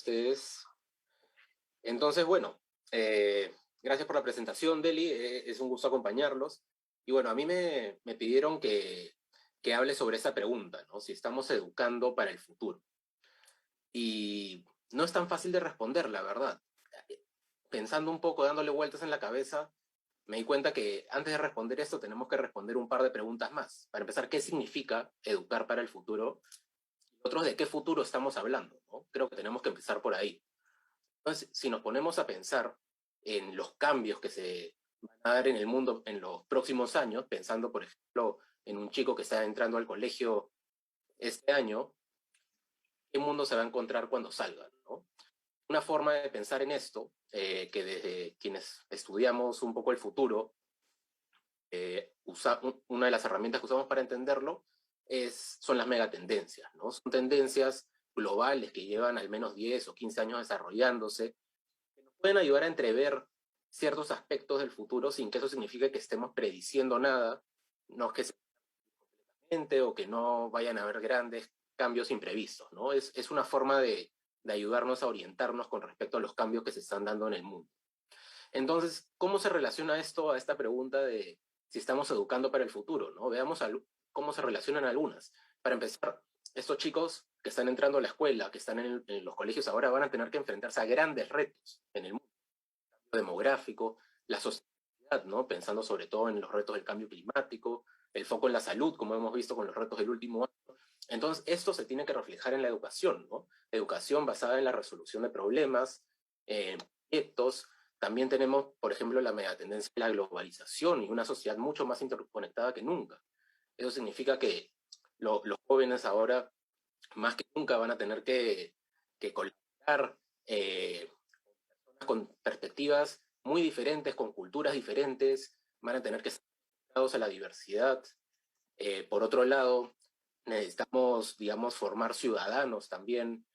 ustedes. Entonces, bueno, gracias por la presentación, Deli. Es un gusto acompañarlos. Y bueno, a mí me pidieron que hable sobre esta pregunta, ¿no? Si estamos educando para el futuro. Y no es tan fácil de responder, la verdad. Pensando un poco, dándole vueltas en la cabeza, me di cuenta que antes de responder esto tenemos que responder un par de preguntas más. Para empezar, ¿qué significa educar para el futuro? Y otros, ¿de qué futuro estamos hablando? ¿No? Creo que tenemos que empezar por ahí. Entonces, si nos ponemos a pensar en los cambios que se van a dar en el mundo en los próximos años, pensando, por ejemplo, en un chico que está entrando al colegio este año, ¿qué mundo se va a encontrar cuando salga? ¿No? Una forma de pensar en esto, que desde quienes estudiamos un poco el futuro, una de las herramientas que usamos para entenderlo son las megatendencias, ¿no? Son tendencias globales que llevan al menos 10 o 15 años desarrollándose, que nos pueden ayudar a entrever ciertos aspectos del futuro sin que eso signifique que estemos prediciendo nada, no que se completamente o que no vayan a haber grandes cambios imprevistos, ¿no? Es una forma de ayudarnos a orientarnos con respecto a los cambios que se están dando en el mundo. Entonces, ¿cómo se relaciona esto a esta pregunta de si estamos educando para el futuro? ¿No? Veamos cómo se relacionan algunas. Para empezar, estos chicos que están entrando a la escuela, que están en los colegios ahora, van a tener que enfrentarse a grandes retos en el mundo demográfico, la sociedad, ¿no? Pensando sobre todo en los retos del cambio climático, el foco en la salud, como hemos visto con los retos del último año. Entonces, esto se tiene que reflejar en la educación, ¿no? Educación basada en la resolución de problemas, proyectos. También tenemos, por ejemplo, la megatendencia de la globalización y una sociedad mucho más interconectada que nunca. Eso significa que los jóvenes ahora, más que nunca, van a tener que colaborar con perspectivas muy diferentes, con culturas diferentes, van a tener que estar dedicados a la diversidad. Por otro lado, necesitamos, digamos, formar ciudadanos también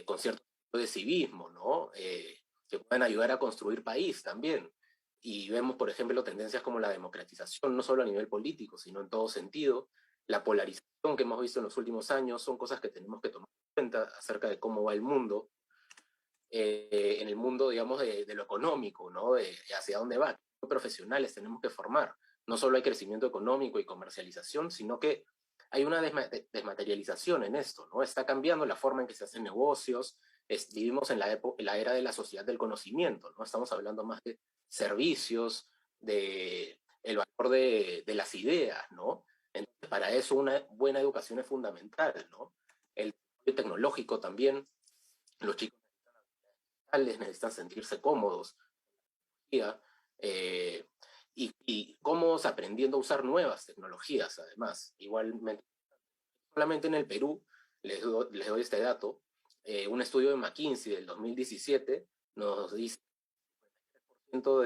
con cierto tipo de civismo, ¿no? Que puedan ayudar a construir país también. Y vemos, por ejemplo, tendencias como la democratización, no solo a nivel político, sino en todo sentido. La polarización que hemos visto en los últimos años son cosas que tenemos que tomar en cuenta acerca de cómo va el mundo, en el mundo, digamos, de lo económico, ¿no? De hacia dónde va. ¿Qué profesionales tenemos que formar? No solo hay crecimiento económico y comercialización, sino que hay una desmaterialización en esto, ¿no? Está cambiando la forma en que se hacen negocios, vivimos en la era de la sociedad del conocimiento, ¿no? Estamos hablando más de servicios, de el valor de las ideas, ¿no? Entonces, para eso una buena educación es fundamental, ¿no? El desarrollo tecnológico también, los chicos necesitan sentirse cómodos, eh, y cómodos aprendiendo a usar nuevas tecnologías, además. Igualmente, solamente en el Perú, les doy este dato, un estudio de McKinsey del 2017 nos dice que el 50%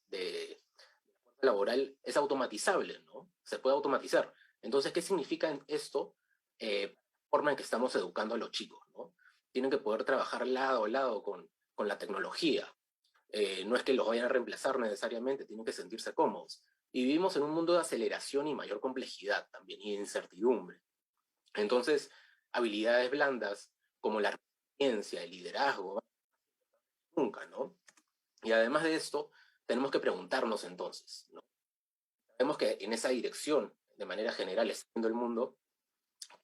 de la fuerza laboral es automatizable, ¿no? Se puede automatizar. Entonces, ¿qué significa esto? La forma en que estamos educando a los chicos, ¿no? Tienen que poder trabajar lado a lado con la tecnología. No es que los vayan a reemplazar necesariamente, tienen que sentirse cómodos. Y vivimos en un mundo de aceleración y mayor complejidad también, y de incertidumbre. Entonces, habilidades blandas como la resiliencia, el liderazgo, nunca, ¿no? Y además de esto, tenemos que preguntarnos entonces, ¿no? Sabemos que en esa dirección, de manera general, está yendo el mundo,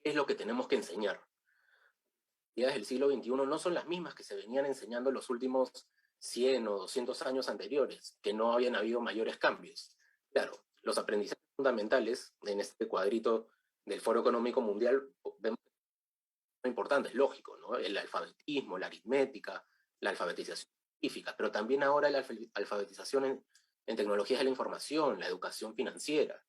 ¿qué es lo que tenemos que enseñar? Las habilidades del siglo XXI no son las mismas que se venían enseñando en los últimos 100 o 200 años anteriores, que no habían habido mayores cambios. Claro, los aprendizajes fundamentales en este cuadrito del Foro Económico Mundial vemos que son importantes, lógico, ¿no? El alfabetismo, la aritmética, la alfabetización científica, pero también ahora la alfabetización en tecnologías de la información, la educación financiera,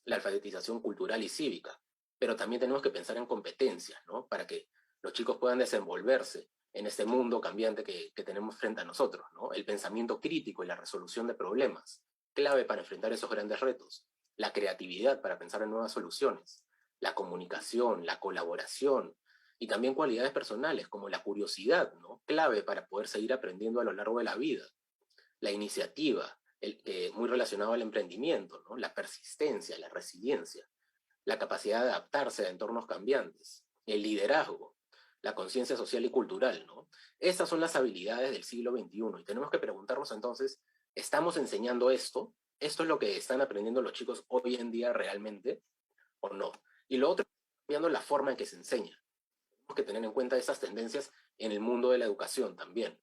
la alfabetización cultural y cívica, pero también tenemos que pensar en competencias, ¿no? Para que los chicos puedan desenvolverse en este mundo cambiante que tenemos frente a nosotros, ¿no? El pensamiento crítico y la resolución de problemas, clave para enfrentar esos grandes retos, la creatividad para pensar en nuevas soluciones, la comunicación, la colaboración y también cualidades personales como la curiosidad, ¿no? Clave para poder seguir aprendiendo a lo largo de la vida, la iniciativa, muy relacionado al emprendimiento, ¿no? La persistencia, la resiliencia, la capacidad de adaptarse a entornos cambiantes, el liderazgo. la conciencia social y cultural, ¿no? Estas son las habilidades del siglo XXI y tenemos que preguntarnos entonces, ¿estamos enseñando esto? ¿Esto es lo que están aprendiendo los chicos hoy en día realmente o no? Y lo otro, cambiando la forma en que se enseña. Tenemos que tener en cuenta esas tendencias en el mundo de la educación también.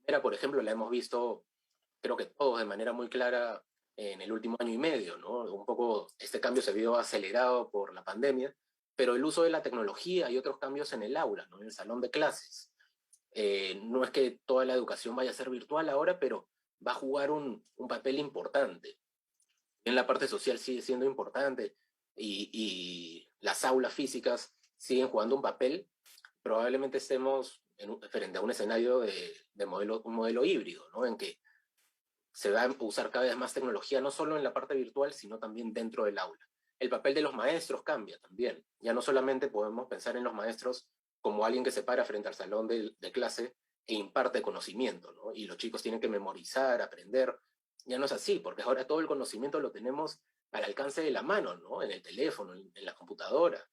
Era, por ejemplo, la hemos visto, creo que todos de manera muy clara en el último año y medio, ¿no? Un poco este cambio se vio acelerado por la pandemia, pero el uso de la tecnología y otros cambios en el aula, ¿no? En el salón de clases. No es que toda la educación vaya a ser virtual ahora, pero va a jugar un papel importante. En la parte social sigue siendo importante y las aulas físicas siguen jugando un papel. Probablemente estemos frente a un escenario de modelo, un modelo híbrido, ¿no? En que se va a usar cada vez más tecnología, no solo en la parte virtual, sino también dentro del aula. El papel de los maestros cambia también. Ya no solamente podemos pensar en los maestros como alguien que se para frente al salón de clase e imparte conocimiento, ¿no? Y los chicos tienen que memorizar, aprender. Ya no es así, porque ahora todo el conocimiento lo tenemos al alcance de la mano, ¿no? En el teléfono, en la computadora.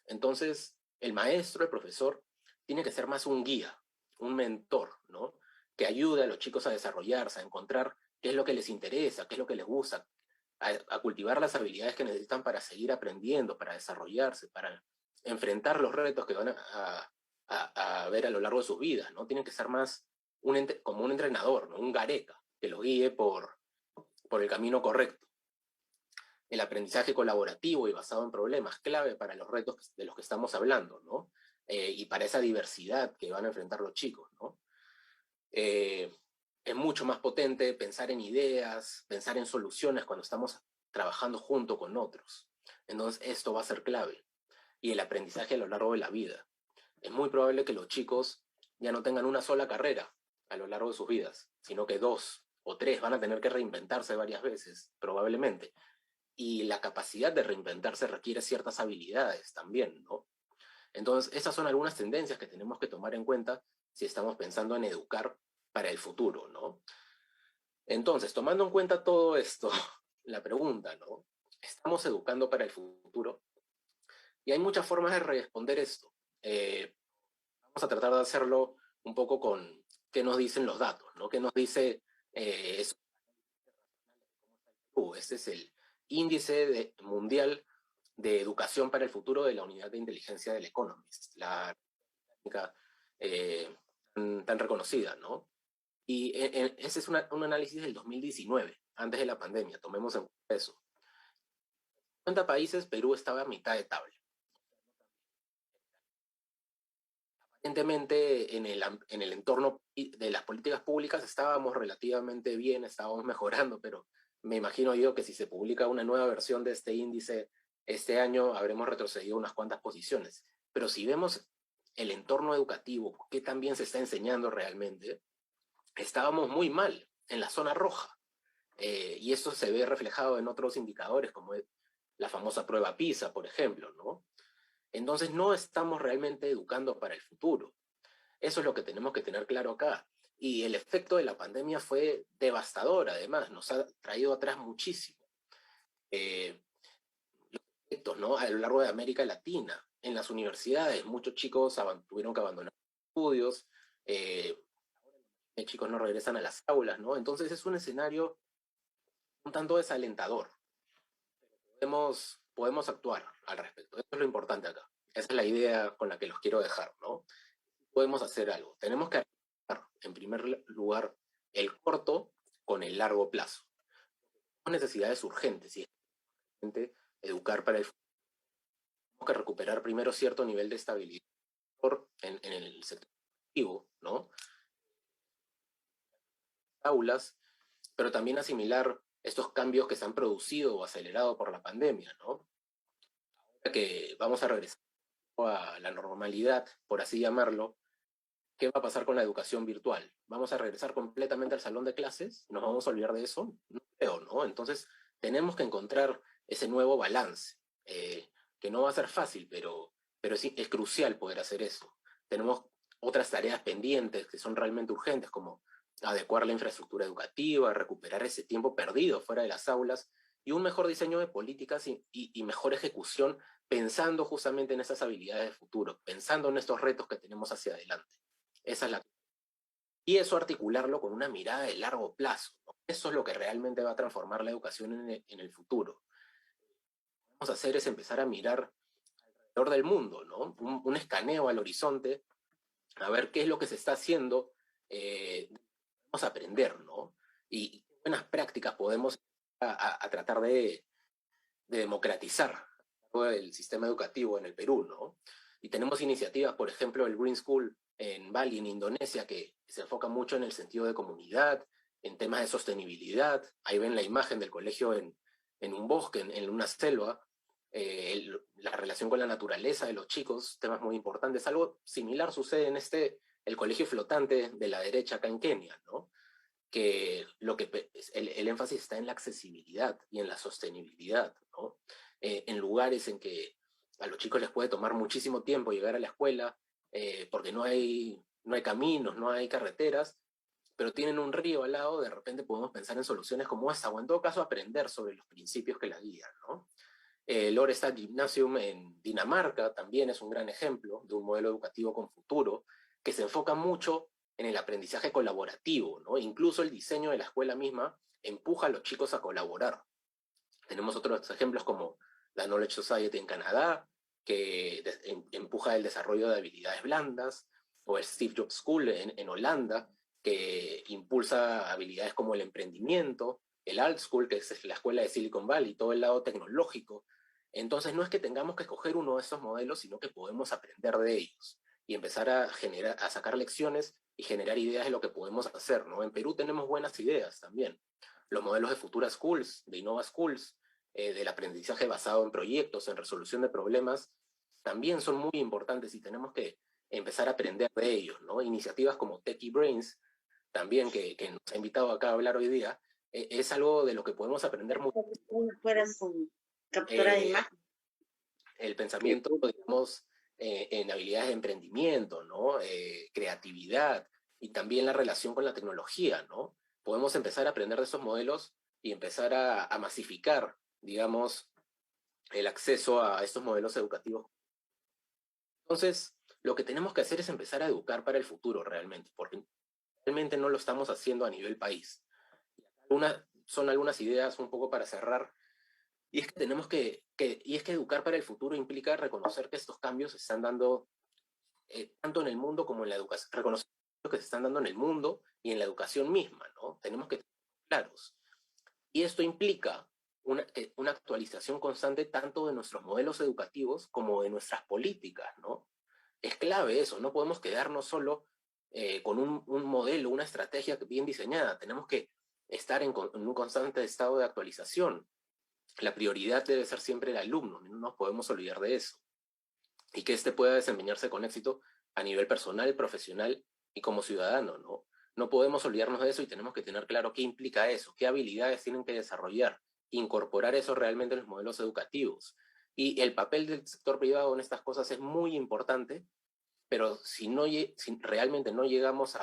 Entonces, el maestro, el profesor, tiene que ser más un guía, un mentor, ¿no? Que ayude a los chicos a desarrollarse, a encontrar qué es lo que les interesa, qué es lo que les gusta, a cultivar las habilidades que necesitan para seguir aprendiendo, para desarrollarse, para enfrentar los retos que van a ver a lo largo de sus vidas, ¿no? Tienen que ser más como un entrenador, ¿no? Un gareca, que los guíe por el camino correcto. El aprendizaje colaborativo y basado en problemas, clave para los retos de los que estamos hablando, ¿no? Y para esa diversidad que van a enfrentar los chicos, ¿no? Es mucho más potente pensar en ideas, pensar en soluciones cuando estamos trabajando junto con otros. Entonces, esto va a ser clave. Y el aprendizaje a lo largo de la vida. Es muy probable que los chicos ya no tengan una sola carrera a lo largo de sus vidas, sino que dos o tres van a tener que reinventarse varias veces, probablemente. Y la capacidad de reinventarse requiere ciertas habilidades también, ¿no? Entonces, esas son algunas tendencias que tenemos que tomar en cuenta si estamos pensando en educar para el futuro, ¿no? Entonces, tomando en cuenta todo esto, la pregunta, ¿no? ¿Estamos educando para el futuro? Y hay muchas formas de responder esto. Vamos a tratar de hacerlo un poco con qué nos dicen los datos, ¿no? ¿Qué nos dice eso? Este es el mundial de educación para el futuro de la unidad de inteligencia del Economist, la técnica tan reconocida, ¿no? Y ese es un análisis del 2019, antes de la pandemia, tomemos en cuenta eso. En 50 países, Perú estaba a mitad de tabla. Aparentemente, en el entorno de las políticas públicas estábamos relativamente bien, estábamos mejorando, pero me imagino yo que si se publica una nueva versión de este índice este año, habremos retrocedido unas cuantas posiciones. Pero si vemos el entorno educativo, qué también se está enseñando realmente, estábamos muy mal en la zona roja. Y eso se ve reflejado en otros indicadores, como la famosa prueba PISA, por ejemplo, ¿no? Entonces no estamos realmente educando para el futuro. Eso es lo que tenemos que tener claro acá. Y el efecto de la pandemia fue devastador, además, nos ha traído atrás muchísimo. Los efectos, ¿no? A lo largo de América Latina, en las universidades, muchos chicos tuvieron que abandonar estudios, chicos no regresan a las aulas, ¿no? Entonces es un escenario un tanto desalentador. Podemos actuar al respecto. Eso es lo importante acá. Esa es la idea con la que los quiero dejar, ¿no? Podemos hacer algo. Tenemos que arreglar, en primer lugar, el corto con el largo plazo. Tenemos necesidades urgentes y es urgente educar para el futuro. Tenemos que recuperar primero cierto nivel de estabilidad en el sector educativo, ¿no? Aulas, pero también asimilar estos cambios que se han producido o acelerado por la pandemia, ¿no? Ahora que vamos a regresar a la normalidad, por así llamarlo, ¿qué va a pasar con la educación virtual? ¿Vamos a regresar completamente al salón de clases? ¿Nos vamos a olvidar de eso? No creo, ¿no? Entonces, tenemos que encontrar ese nuevo balance, que no va a ser fácil, pero es crucial poder hacer eso. Tenemos otras tareas pendientes que son realmente urgentes, como adecuar la infraestructura educativa, recuperar ese tiempo perdido fuera de las aulas y un mejor diseño de políticas y mejor ejecución pensando justamente en esas habilidades de futuro, pensando en estos retos que tenemos hacia adelante. Esa es la... Y eso articularlo con una mirada de largo plazo, ¿no? Eso es lo que realmente va a transformar la educación en el futuro. Lo que vamos a hacer es empezar a mirar alrededor del mundo, ¿no? Un escaneo al horizonte, a ver qué es lo que se está haciendo, vamos a aprender, ¿no? Y qué buenas prácticas podemos a tratar de democratizar todo el sistema educativo en el Perú, ¿no? Y tenemos iniciativas, por ejemplo, el Green School en Bali, en Indonesia, que se enfoca mucho en el sentido de comunidad, en temas de sostenibilidad. Ahí ven la imagen del colegio en un bosque, en una selva, la relación con la naturaleza de los chicos, temas muy importantes. Algo similar sucede en el colegio flotante de la derecha acá en Kenia, ¿no? Que el énfasis está en la accesibilidad y en la sostenibilidad, ¿no? En lugares en que a los chicos les puede tomar muchísimo tiempo llegar a la escuela, porque no hay caminos, no hay carreteras, pero tienen un río al lado, de repente podemos pensar en soluciones como esta, o en todo caso aprender sobre los principios que la guían, ¿no? El Orestad Gymnasium en Dinamarca también es un gran ejemplo de un modelo educativo con futuro que se enfoca mucho en el aprendizaje colaborativo, ¿no? Incluso el diseño de la escuela misma empuja a los chicos a colaborar. Tenemos otros ejemplos como la Knowledge Society en Canadá, que empuja el desarrollo de habilidades blandas, o el Steve Jobs School en Holanda, que impulsa habilidades como el emprendimiento, el Alt School, que es la escuela de Silicon Valley, todo el lado tecnológico. Entonces no es que tengamos que escoger uno de estos modelos, sino que podemos aprender de ellos y empezar a sacar lecciones y generar ideas de lo que podemos hacer, ¿no? En Perú tenemos buenas ideas también. Los modelos de Futura Schools, de Innova Schools, del aprendizaje basado en proyectos, en resolución de problemas, también son muy importantes y tenemos que empezar a aprender de ellos, ¿no? Iniciativas como Techie Brains, también que nos ha invitado acá a hablar hoy día, es algo de lo que podemos aprender mucho. Fueras con captura de imagen. El pensamiento, digamos, en habilidades de emprendimiento, ¿no? Creatividad y también la relación con la tecnología, ¿no? Podemos empezar a aprender de esos modelos y empezar a masificar, digamos, el acceso a estos modelos educativos. Entonces, lo que tenemos que hacer es empezar a educar para el futuro realmente, porque realmente no lo estamos haciendo a nivel país. Son algunas ideas un poco para cerrar. Y es que tenemos y es que educar para el futuro implica reconocer que estos cambios se están dando tanto en el mundo como en la educación, reconocer que se están dando en el mundo y en la educación misma, ¿no? Tenemos que estar claros. Y esto implica una actualización constante tanto de nuestros modelos educativos como de nuestras políticas, ¿no? Es clave eso, no podemos quedarnos solo con un modelo, una estrategia bien diseñada, tenemos que estar en un constante estado de actualización. La prioridad debe ser siempre el alumno, no nos podemos olvidar de eso. Y que éste pueda desempeñarse con éxito a nivel personal, profesional y como ciudadano, ¿no? No podemos olvidarnos de eso y tenemos que tener claro qué implica eso, qué habilidades tienen que desarrollar, incorporar eso realmente en los modelos educativos. Y el papel del sector privado en estas cosas es muy importante, pero si realmente no llegamos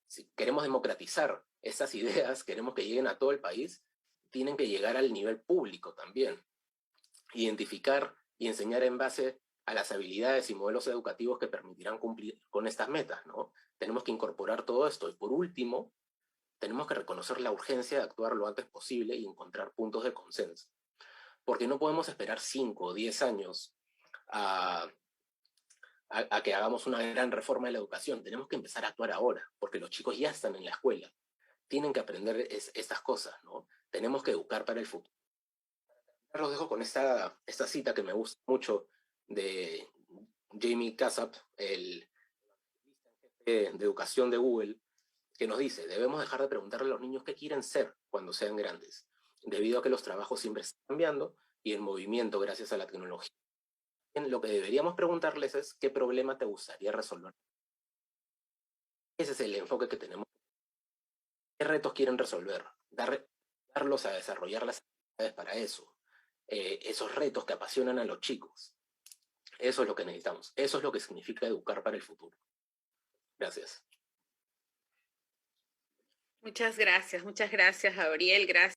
si queremos democratizar estas ideas, queremos que lleguen a todo el país, tienen que llegar al nivel público también. Identificar y enseñar en base a las habilidades y modelos educativos que permitirán cumplir con estas metas, ¿no? Tenemos que incorporar todo esto. Y por último, tenemos que reconocer la urgencia de actuar lo antes posible y encontrar puntos de consenso. Porque no podemos esperar 5 o 10 años a, a que hagamos una gran reforma de la educación. Tenemos que empezar a actuar ahora, porque los chicos ya están en la escuela. Tienen que aprender estas cosas, ¿no? Tenemos que educar para el futuro. Los dejo con esta cita que me gusta mucho de Jamie Casap, el de educación de Google, que nos dice, debemos dejar de preguntarle a los niños qué quieren ser cuando sean grandes, debido a que los trabajos siempre están cambiando y en movimiento gracias a la tecnología. Lo que deberíamos preguntarles es qué problema te gustaría resolver. Ese es el enfoque que tenemos. ¿Qué retos quieren resolver? Darlos a desarrollar las habilidades para eso. Esos retos que apasionan a los chicos. Eso es lo que necesitamos. Eso es lo que significa educar para el futuro. Gracias. Muchas gracias, Gabriel. Gracias.